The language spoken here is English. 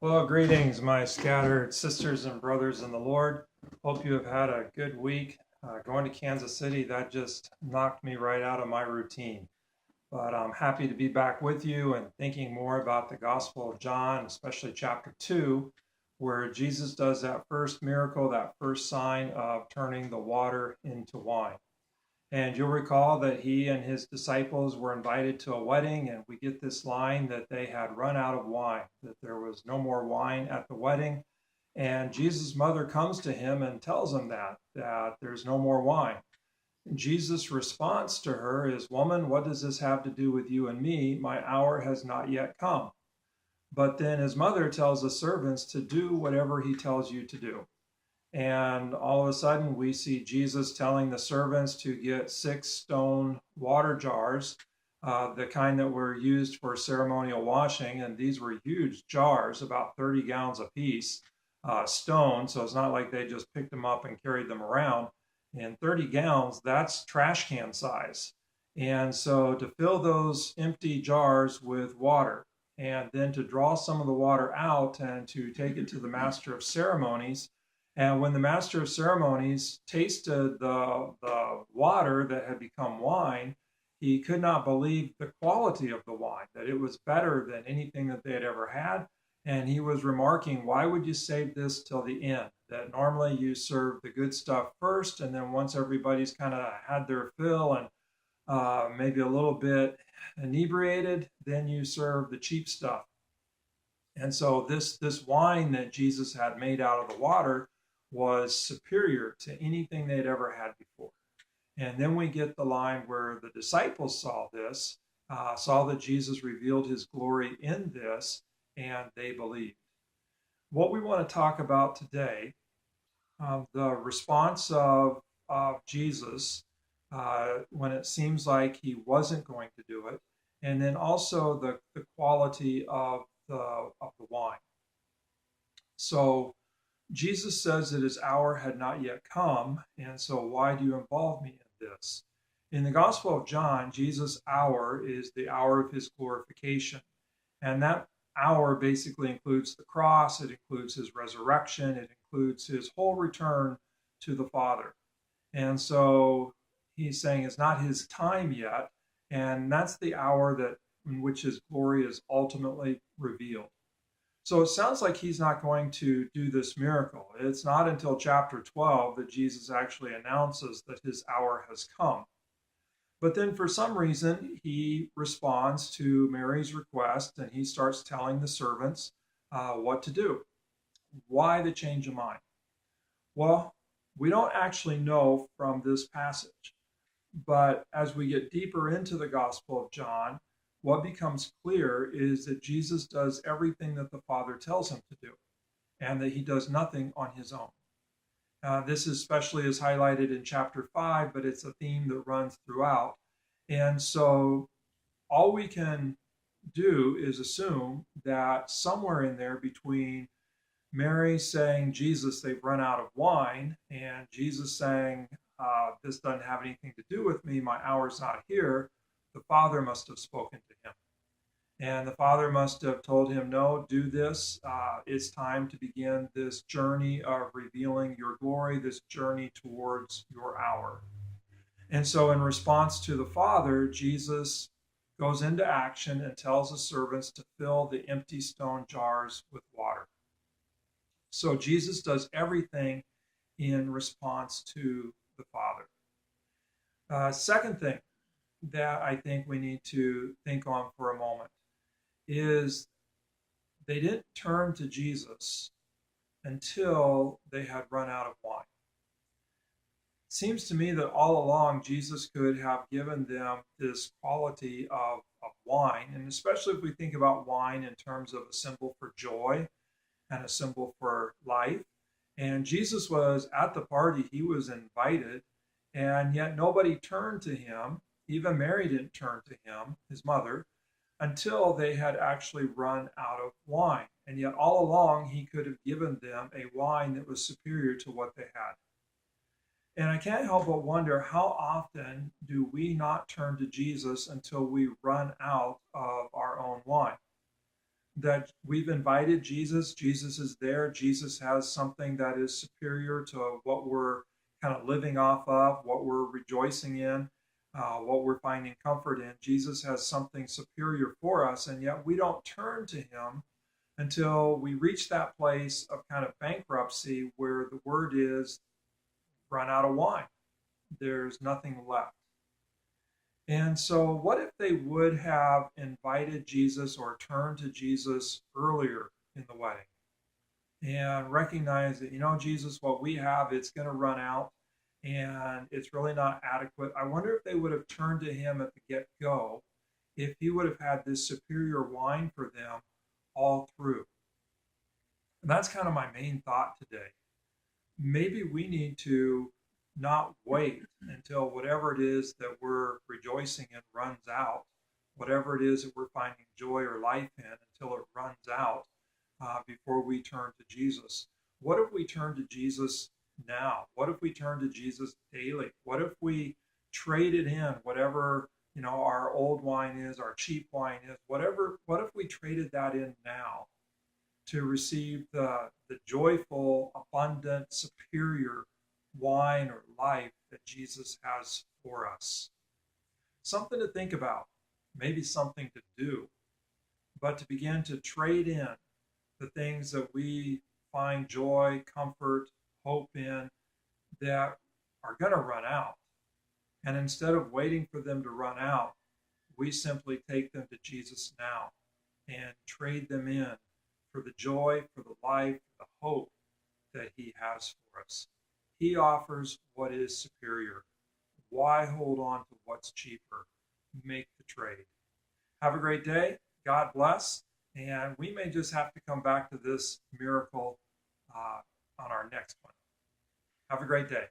Well, greetings, my scattered sisters and brothers in the Lord. Hope you have had a good week. Going to Kansas City, that just knocked me right out of my routine. But I'm happy to be back with you and thinking more about the Gospel of John, especially chapter 2, where Jesus does that first miracle, that first sign of turning the water into wine. And you'll recall that he and his disciples were invited to a wedding, and we get this line that they had run out of wine, that there was no more wine at the wedding. And Jesus' mother comes to him and tells him that there's no more wine. And Jesus' response to her is, "Woman, what does this have to do with you and me? My hour has not yet come." But then his mother tells the servants to do whatever he tells you to do. And all of a sudden, we see Jesus telling the servants to get 6 stone water jars, the kind that were used for ceremonial washing. And these were huge jars, about 30 gallons apiece, stone. So it's not like they just picked them up and carried them around. And 30 gallons, that's trash can size. And so to fill those empty jars with water, and then to draw some of the water out and to take it to the master of ceremonies, and when the master of ceremonies tasted the water that had become wine, he could not believe the quality of the wine, that it was better than anything that they had ever had. And he was remarking, why would you save this till the end? That normally you serve the good stuff first, and then once everybody's kind of had their fill and maybe a little bit inebriated, then you serve the cheap stuff. And so this wine that Jesus had made out of the water was superior to anything they'd ever had before. And then we get the line where the disciples saw this, saw that Jesus revealed his glory in this, and they believed. What we want to talk about today, the response of Jesus when it seems like he wasn't going to do it, and then also the quality of the wine. So Jesus says that his hour had not yet come, and so why do you involve me in this? In the Gospel of John, Jesus' hour is the hour of his glorification. And that hour basically includes the cross, it includes his resurrection, it includes his whole return to the Father. And so he's saying it's not his time yet, and that's the hour that in which his glory is ultimately revealed. So it sounds like he's not going to do this miracle. It's not until chapter 12 that Jesus actually announces that his hour has come. But then for some reason, he responds to Mary's request and he starts telling the servants what to do. Why the change of mind? Well, we don't actually know from this passage. But as we get deeper into the Gospel of John, what becomes clear is that Jesus does everything that the Father tells him to do, and that he does nothing on his own. This especially is highlighted in chapter 5, but it's a theme that runs throughout. And so all we can do is assume that somewhere in there between Mary saying, Jesus, they've run out of wine, and Jesus saying, this doesn't have anything to do with me, my hour's not here, the Father must have spoken to him. And the Father must have told him, no, do this. It's time to begin this journey of revealing your glory, this journey towards your hour. And so in response to the Father, Jesus goes into action and tells the servants to fill the empty stone jars with water. So Jesus does everything in response to the Father. Second thing that I think we need to think on for a moment is they didn't turn to Jesus until they had run out of wine. It seems to me that all along Jesus could have given them this quality of wine, and especially if we think about wine in terms of a symbol for joy and a symbol for life. And Jesus was at the party, he was invited, and yet nobody turned to him. Even Mary didn't turn to him, his mother, until they had actually run out of wine. And yet all along he could have given them a wine that was superior to what they had. And I can't help but wonder, how often do we not turn to Jesus until we run out of our own wine? that we've invited Jesus. Jesus is there. Jesus has something that is superior to what we're kind of living off of, what we're rejoicing in, what we're finding comfort in. Jesus has something superior for us, and yet we don't turn to him until we reach that place of kind of bankruptcy where the word is run out of wine. There's nothing left. And so, what if they would have invited Jesus or turned to Jesus earlier in the wedding and recognized that, Jesus, what we have, it's going to run out and it's really not adequate? I wonder if they would have turned to him at the get go, if he would have had this superior wine for them all through. And that's kind of my main thought today. Maybe we need to not wait until whatever it is that we're rejoicing in runs out, whatever it is that we're finding joy or life in, until it runs out before we turn to Jesus. What if we turn to Jesus now? What if we turn to Jesus daily? What if we traded in whatever our old wine is, our cheap wine is, whatever? What if we traded that in now to receive the joyful, abundant, superior wine or life that Jesus has for us? Something to think about, maybe something to do, but to begin to trade in the things that we find joy, comfort, hope in that are going to run out. And instead of waiting for them to run out, we simply take them to Jesus now and trade them in for the joy, for the life, for the hope that he has for us. He offers what is superior. Why hold on to what's cheaper? Make the trade. Have a great day. God bless. And we may just have to come back to this miracle on our next one. Have a great day.